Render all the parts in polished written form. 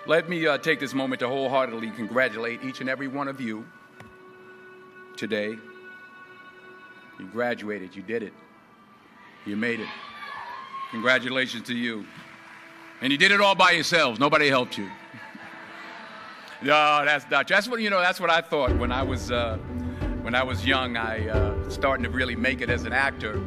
Let me take this moment to wholeheartedly congratulate each and every one of you today. You graduated. You did it. You made it. Congratulations to you. And you did it all by yourselves. Nobody helped you. No, that's not true. That's what I thought when I was young. I starting to really make it as an actor.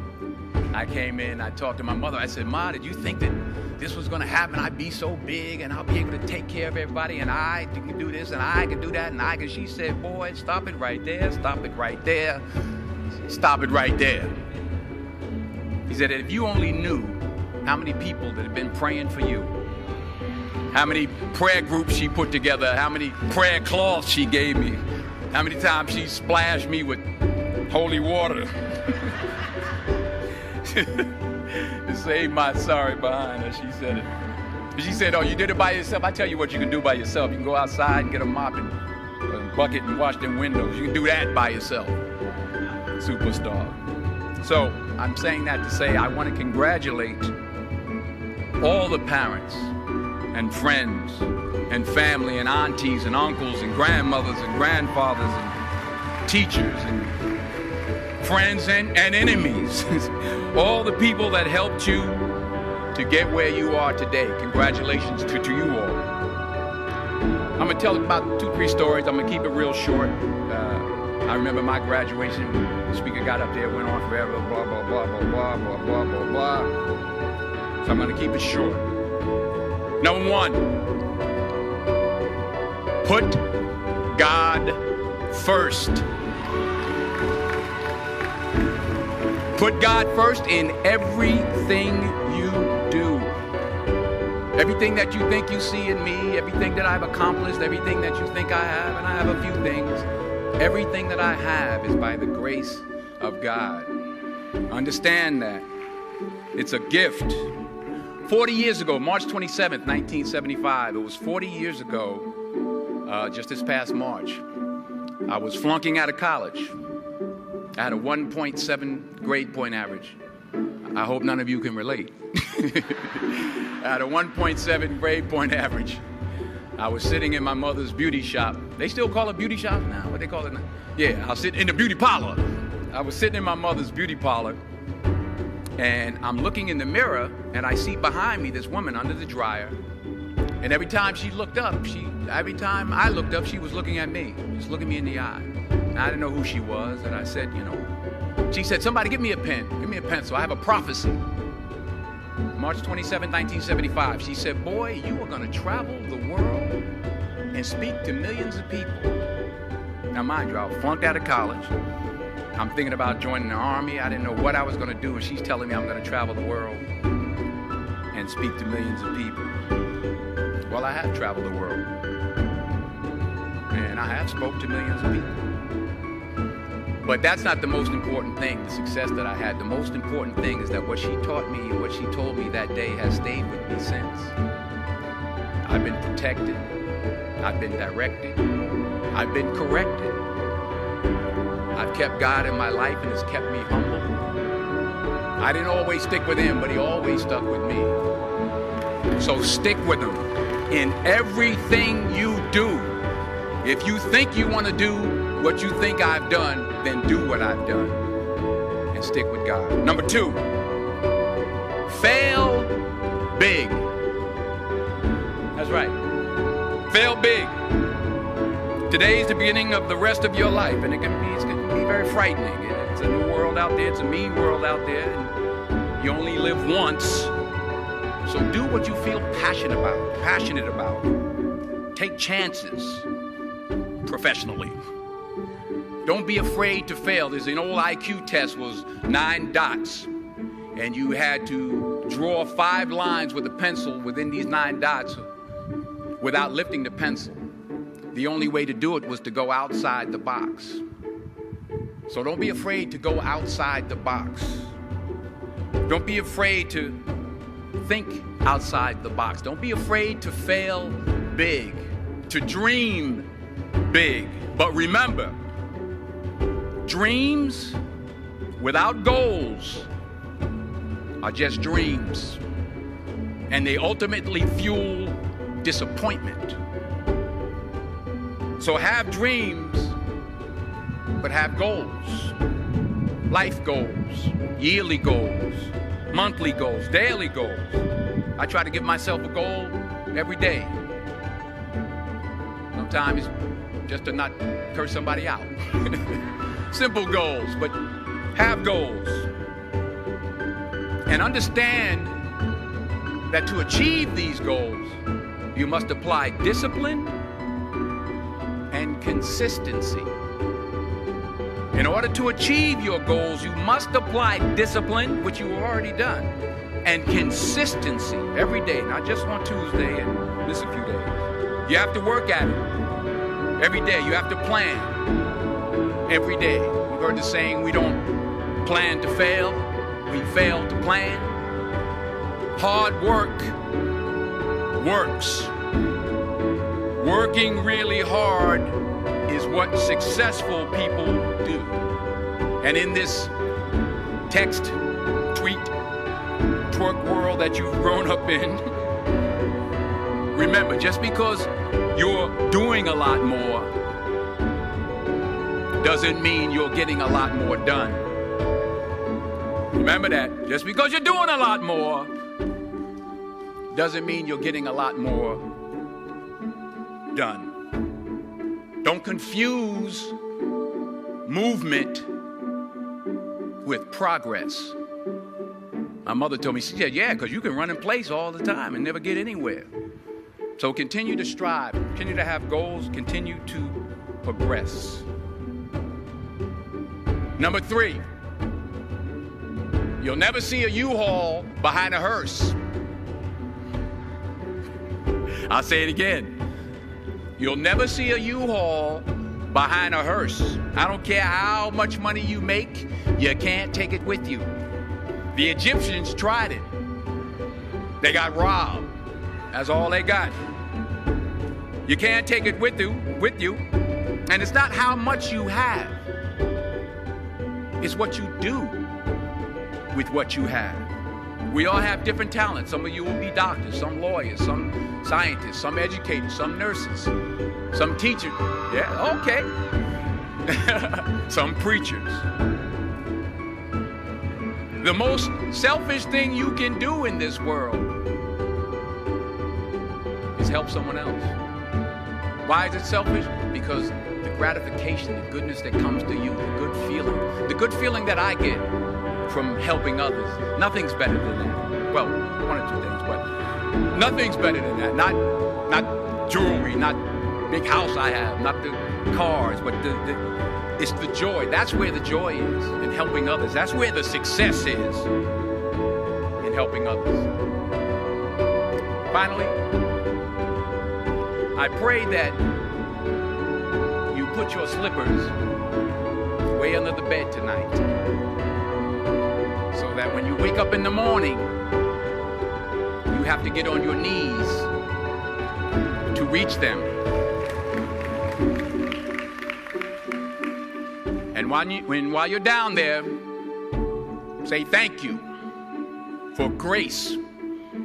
I came in, I talked to my mother. I said, "Ma, did you think that this was going to happen? I'd be so big and I'll be able to take care of everybody and I can do this and I can do that and I can." She said, "Boy, stop it right there, stop it right there, stop it right there." He said, "If you only knew how many people that have been praying for you, how many prayer groups she put together, how many prayer cloths she gave me, how many times she splashed me with holy water to save my sorry behind her." She said it. She said, "Oh, you did it by yourself? I tell you what you can do by yourself. You can go outside and get a mop and a bucket and wash them windows. You can do that by yourself." Superstar. So I'm saying that to say I want to congratulate all the parents and friends and family and aunties and uncles and grandmothers and grandfathers and teachers and friends and enemies. All the people that helped you to get where you are today. Congratulations to you all. I'm going to tell about 2-3 stories. I'm going to keep it real short. I remember my graduation. The speaker got up there, went on forever, blah, blah, blah, blah, blah, blah, blah, blah, blah. So I'm going to keep it short. Number 1, put God first. Put God first in everything you do. Everything that you think you see in me, everything that I've accomplished, everything that you think I have, and I have a few things, everything that I have is by the grace of God. Understand that. It's a gift. 40 years ago, March 27th, 1975, it was 40 years ago, just this past March, I was flunking out of college. I had a 1.7 grade point average. I hope none of you can relate. I had a 1.7 grade point average. I was sitting in my mother's beauty shop. They still call it beauty shop now? What they call it now? Yeah, I was sitting in the beauty parlor. I was sitting in my mother's beauty parlor, and I'm looking in the mirror, and I see behind me this woman under the dryer. And every time she looked up, every time I looked up, she was looking at me, just looking me in the eye. And I didn't know who she was, and I said, she said, "Somebody give me a pen, give me a pencil. I have a prophecy." March 27, 1975, she said, "Boy, you are going to travel the world and speak to millions of people." Now, mind you, I was flunked out of college. I'm thinking about joining the army. I didn't know what I was going to do, and she's telling me I'm going to travel the world and speak to millions of people. Well, I have traveled the world, and I have spoke to millions of people. But that's not the most important thing, the success that I had. The most important thing is that what she taught me and what she told me that day has stayed with me since. I've been protected. I've been directed. I've been corrected. I've kept God in my life and it's kept me humble. I didn't always stick with him, but he always stuck with me. So stick with him in everything you do. If you think you want to do what you think I've done, then do what I've done and stick with God. Number 2, fail big. That's right. Fail big. Today is the beginning of the rest of your life, and it can be very frightening. It's a new world out there. It's a mean world out there. And you only live once. So do what you feel passionate about. Take chances professionally. Don't be afraid to fail. There's an old IQ test, was 9 dots, and you had to draw 5 lines with a pencil within these 9 dots without lifting the pencil. The only way to do it was to go outside the box. So don't be afraid to go outside the box. Don't be afraid to think outside the box. Don't be afraid to fail big, to dream big. But remember, dreams without goals are just dreams, and they ultimately fuel disappointment. So have dreams, but have goals. Life goals, yearly goals, monthly goals, daily goals. I try to give myself a goal every day. Sometimes it's just to not curse somebody out. Simple goals, but have goals. And understand that to achieve these goals, you must apply discipline and consistency. In order to achieve your goals, you must apply discipline, which you've already done, and consistency every day, not just on Tuesday and miss a few days. You have to work at it every day. You have to plan every day. You've heard the saying, we don't plan to fail, we fail to plan. Hard work works. Working really hard is what successful people do. And in this text, tweet, twerk world that you've grown up in, remember, just because you're doing a lot more doesn't mean you're getting a lot more done. Remember that. Just because you're doing a lot more doesn't mean you're getting a lot more done. Don't confuse movement with progress. My mother told me, she said, yeah, because you can run in place all the time and never get anywhere. So continue to strive, continue to have goals, continue to progress. Number 3, you'll never see a U-Haul behind a hearse. I'll say it again. You'll never see a U-Haul behind a hearse. I don't care how much money you make, you can't take it with you. The Egyptians tried it. They got robbed. That's all they got. You can't take it with you. And it's not how much you have. It's what you do with what you have. We all have different talents. Some of you will be doctors, some lawyers, some scientists, some educators, some nurses, some teachers. Yeah, okay. Some preachers. The most selfish thing you can do in this world is help someone else. Why is it selfish? Because the gratification, the goodness that comes to you, the good feeling that I get from helping others, nothing's better than that. Well, one or two things, but nothing's better than that. Not jewelry, not big house I have, not the cars, but it's the joy. That's where the joy is, in helping others. That's where the success is, in helping others. Finally, I pray that you put your slippers way under the bed tonight, so that when you wake up in the morning, you have to get on your knees to reach them. And while you're down there, say thank you for grace.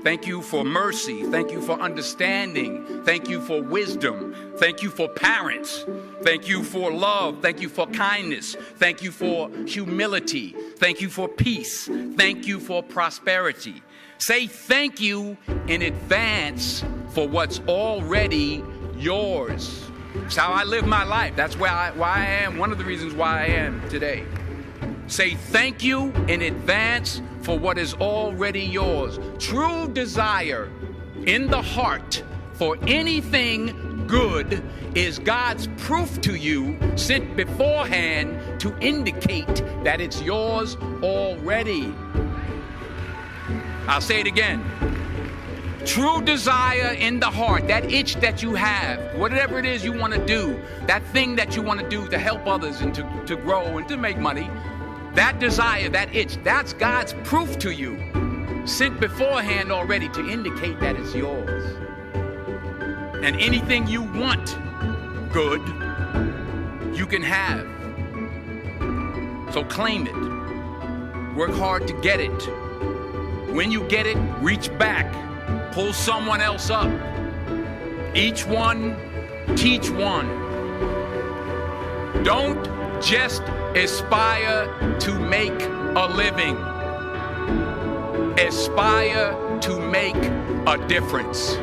Thank you for mercy. Thank you for understanding. Thank you for wisdom. Thank you for parents. Thank you for love. Thank you for kindness. Thank you for humility. Thank you for peace. Thank you for prosperity. Say thank you in advance for what's already yours. It's how I live my life. That's why I am, one of the reasons why I am today. Say thank you in advance for what is already yours. True desire in the heart for anything good is God's proof to you, sent beforehand to indicate that it's yours already. I'll say it again. True desire in the heart, that itch that you have, whatever it is you want to do, that thing that you want to do to help others and to grow and to make money, that desire, that itch, that's God's proof to you, sent beforehand already to indicate that it's yours. And anything you want good, you can have. So claim it. Work hard to get it. When you get it, reach back. Pull someone else up. Each one, teach one. Don't just aspire to make a living. Aspire to make a difference.